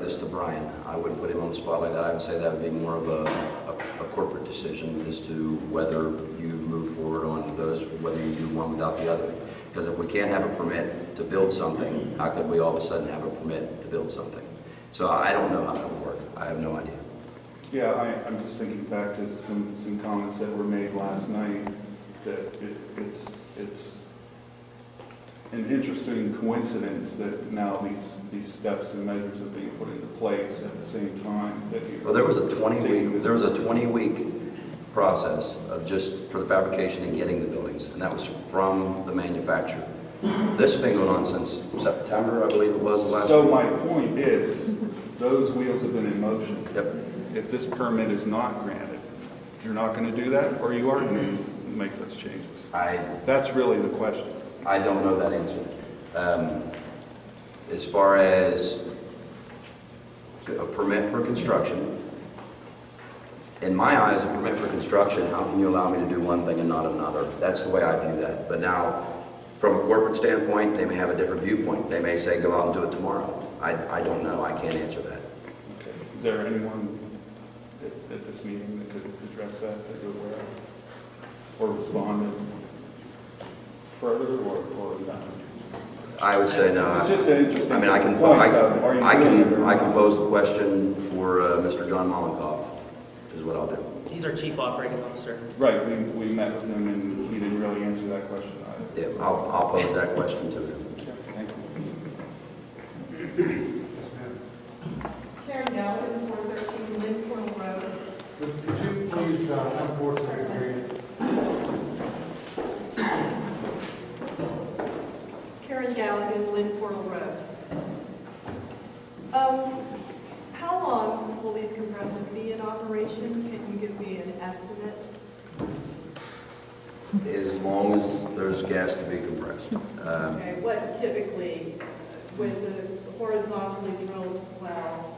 this to Brian. I wouldn't put him on the spot like that. I would say that would be more of a corporate decision as to whether you move forward on those, whether you do one without the other. Because if we can't have a permit to build something, how could we all of a sudden have a permit to build something? So I don't know how that would work. I have no idea. Yeah, I'm just thinking back to some comments that were made last night, that it's an interesting coincidence that now these steps and measures are being put into place at the same time that you. Well, there was a 20-week process of just for the fabrication and getting the buildings, and that was from the manufacturer. This has been going on since September, I believe it was last year. So my point is, those wheels have been in motion. Yep. If this permit is not granted, you're not going to do that, or you are going to make those changes? That's really the question. I don't know that answer. As far as a permit for construction, in my eyes, a permit for construction, how can you allow me to do one thing and not another? That's the way I view that. But now, from a corporate standpoint, they may have a different viewpoint. They may say, go out and do it tomorrow. I don't know. I can't answer that. Okay. Is there anyone at this meeting that could address that you're aware of? Or respond further, or not? I would say no. It's just an interesting I mean, I can pose the question for Mr. John Mollenkoff, is what I'll do. He's our chief operating officer. Right, we met with him and he didn't really answer that question either. Yeah, I'll pose that question to him. Thank you. Karen Gallagher, 413 Lincoln Road. Could you please come forward, Secretary? Karen Gallagher, Lynn Portal Road. How long will these compressors be in operation? Can you give me an estimate? As long as there's gas to be compressed. Okay, what typically, with the horizontally drilled well?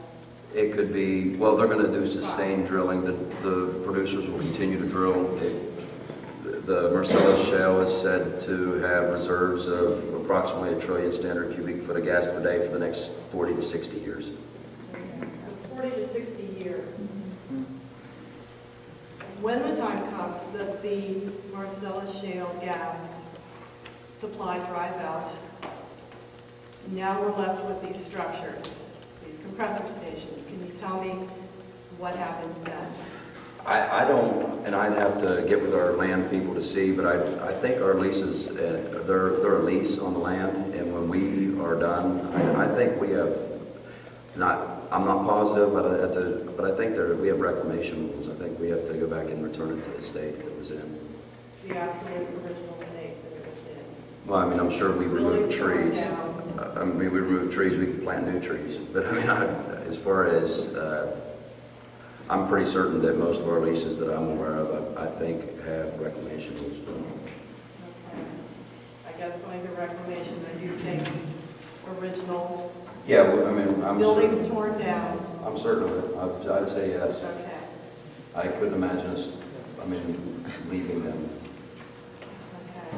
It could be, well, they're going to do sustained drilling. The producers will continue to drill. The Marcellus shale is said to have reserves of approximately 1 trillion standard cubic foot of gas per day for the next 40 to 60 years. Okay, so 40 to 60 years. When the time comes that the Marcellus shale gas supply dries out, now we're left with these structures, these compressor stations. Can you tell me what happens then? I don't, and I'd have to get with our land people to see, but I think our leases, they're a lease on the land, and when we are done, I think we have, I'm not positive, but I think we have reclamation rules. I think we have to go back and return it to the state that it was in. The absolute original state that it was in. Well, I mean, I'm sure we remove Buildings torn trees. down. I mean, we remove trees, we can plant new trees. But I mean, as far as, I'm pretty certain that most of our leases that I'm aware of, I think have reclamation rules to them. Okay. I guess when I hear reclamation, I do think original Yeah, well, I mean, I'm buildings certain. torn down. I'm certain of it. I'd say yes. Okay. I couldn't imagine us, leaving them. Okay.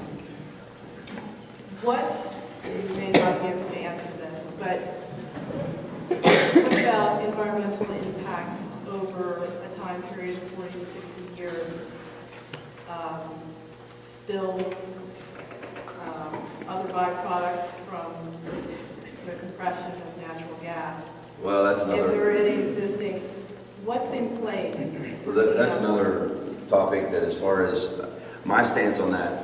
What, you may not be able to answer this, but what about environmental impacts over a time period of 40 to 60 years? Spills, other byproducts from the compression of natural gas. Well, that's If there another. are any existing, what's in place? That's another topic that, as far as my stance on that,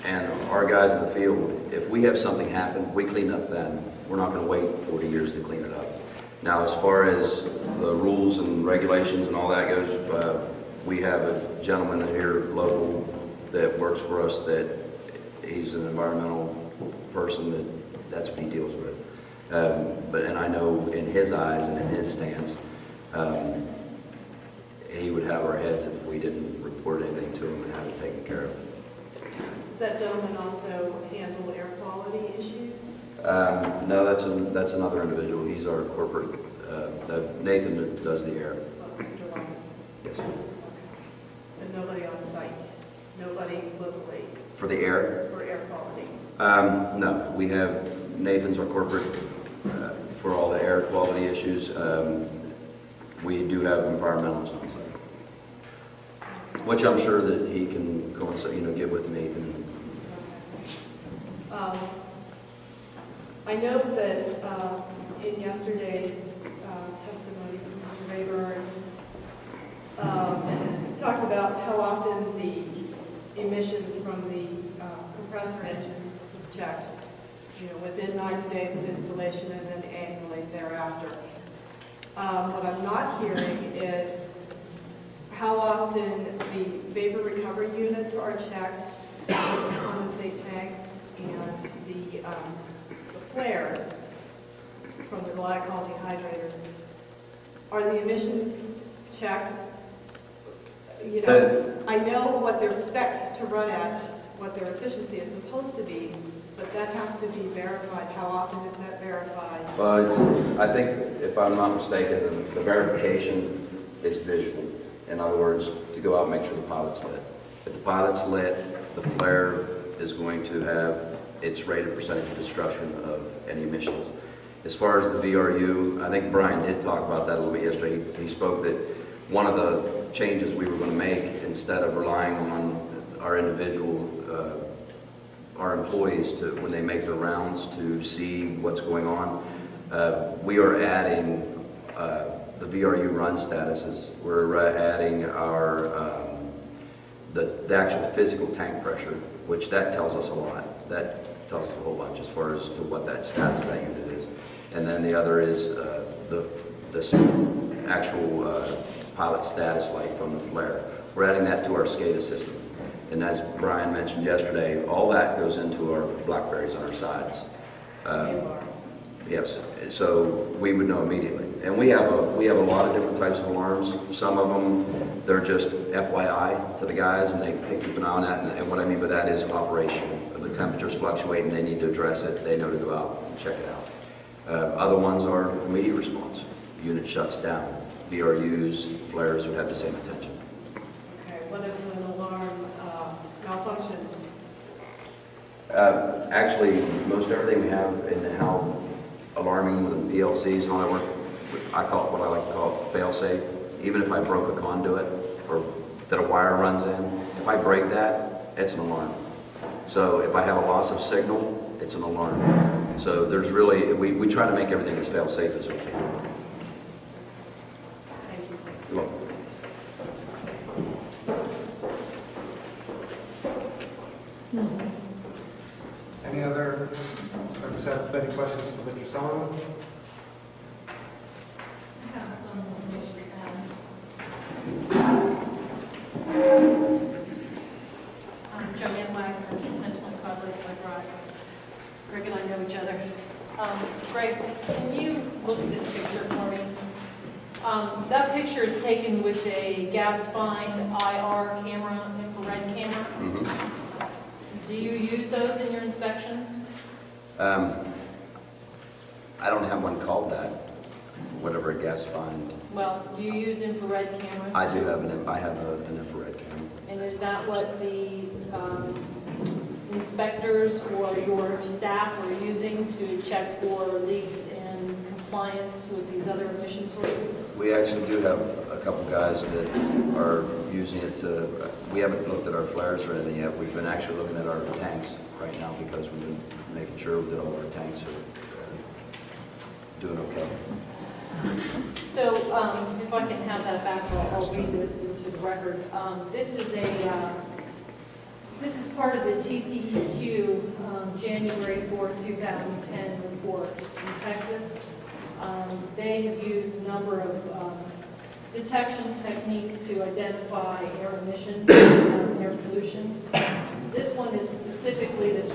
and our guys in the field, if we have something happen, we clean up then. We're not going to wait 40 years to clean it up. Now, as far as the rules and regulations and all that goes, we have a gentleman here local that works for us that he's an environmental person that's what he deals with. And I know in his eyes and in his stance, he would have our heads if we didn't report anything to him and have it taken care of. Does that gentleman also handle air quality issues? No, that's another individual. He's our corporate, Nathan that does the air. Oh, Mr. Long? Yes. Okay. And nobody on site? Nobody locally For the air? for air quality? No, we have, Nathan's our corporate for all the air air quality issues, we do have environmentalists on site, which I'm sure that he can coincide, get with me. I know that in yesterday's testimony from Mr. Rayburn, talked about how often the emissions from the compressor engines was checked, within 90 days of installation and then annually thereafter. What I'm not hearing is how often the vapor recovery units are checked, the condensate tanks, and the flares from the glycol dehydrators. Are the emissions checked? I know what they're spec'd to run at, what their efficiency is supposed to be, but that has to be verified. How often is that verified? Well, I think, if I'm not mistaken, the verification is visual. In other words, to go out and make sure the pilot's lit. If the pilot's lit, the flare is going to have its rated percentage of destruction of any emissions. As far as the VRU, I think Brian did talk about that a little bit yesterday. He spoke that one of the changes we were going to make, instead of relying on our individual, our employees to, when they make their rounds, to see what's going on, we are adding the VRU run statuses. We're adding our the actual physical tank pressure, which that tells us a lot. That tells us a whole bunch as far as to what that status of that unit is. And then the other is the actual pilot status light from the flare. We're adding that to our SCADA system. And as Brian mentioned yesterday, all that goes into our Blackberries on our sides. Yes, so we would know immediately. And we have a lot of different types of alarms. Some of them, they're just FYI to the guys, and they keep an eye on that. And what I mean by that is operational. If the temperatures fluctuate and they need to address it, they know to go out and check it out. Other ones are immediate response. Unit shuts down. VRUs, flares would have the same attention. Okay, what if an alarm malfunctions? Actually, most everything we have in how alarming with the PLCs and all that work, I call it what I like to call it fail-safe. Even if I broke a conduit or that a wire runs in, if I break that, it's an alarm. So if I have a loss of signal, it's an alarm. So there's really, we try to make everything as fail-safe as we can. Thank you. You're welcome. Any other members have any questions for Mr. Sullivan? I have some information I'm Joanne Wagner, 1025 Lakeside Drive. Greg and I know each other. Greg, can you look at this picture for me? That picture is taken with a gas-find IR camera, infrared camera. Mm-hmm. Do you use those in your inspections? I don't have one called that, whatever a gas find. Well, do you use infrared cameras? I do have an infrared camera. And is that what the inspectors or your staff are using to check for leaks and compliance with these other emission sources? We actually do have a couple guys that are using it to, we haven't looked at our flares or anything yet. We've been actually looking at our tanks right now because we've been making sure that all our tanks are doing okay. So if I can have that back, I'll read this into the record. This is part of the TCEQ January 4th, 2010 report in Texas. They have used a number of detection techniques to identify air emission, air pollution. This one is specifically this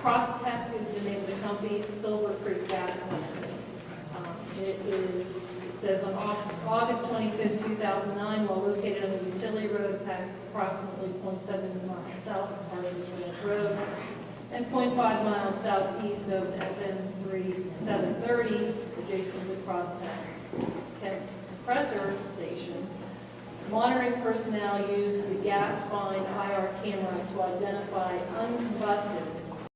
Crosstech is the name of the company, it's Silver Creek Gas Plant. It says on August 25th, 2009, while located on the utility road approximately 0.7 miles south of Parsons Ranch Road and 0.5 miles southeast of FM 3730, adjacent to the Crosstech compressor station, monitoring personnel used the gas-find IR camera to identify uncombusted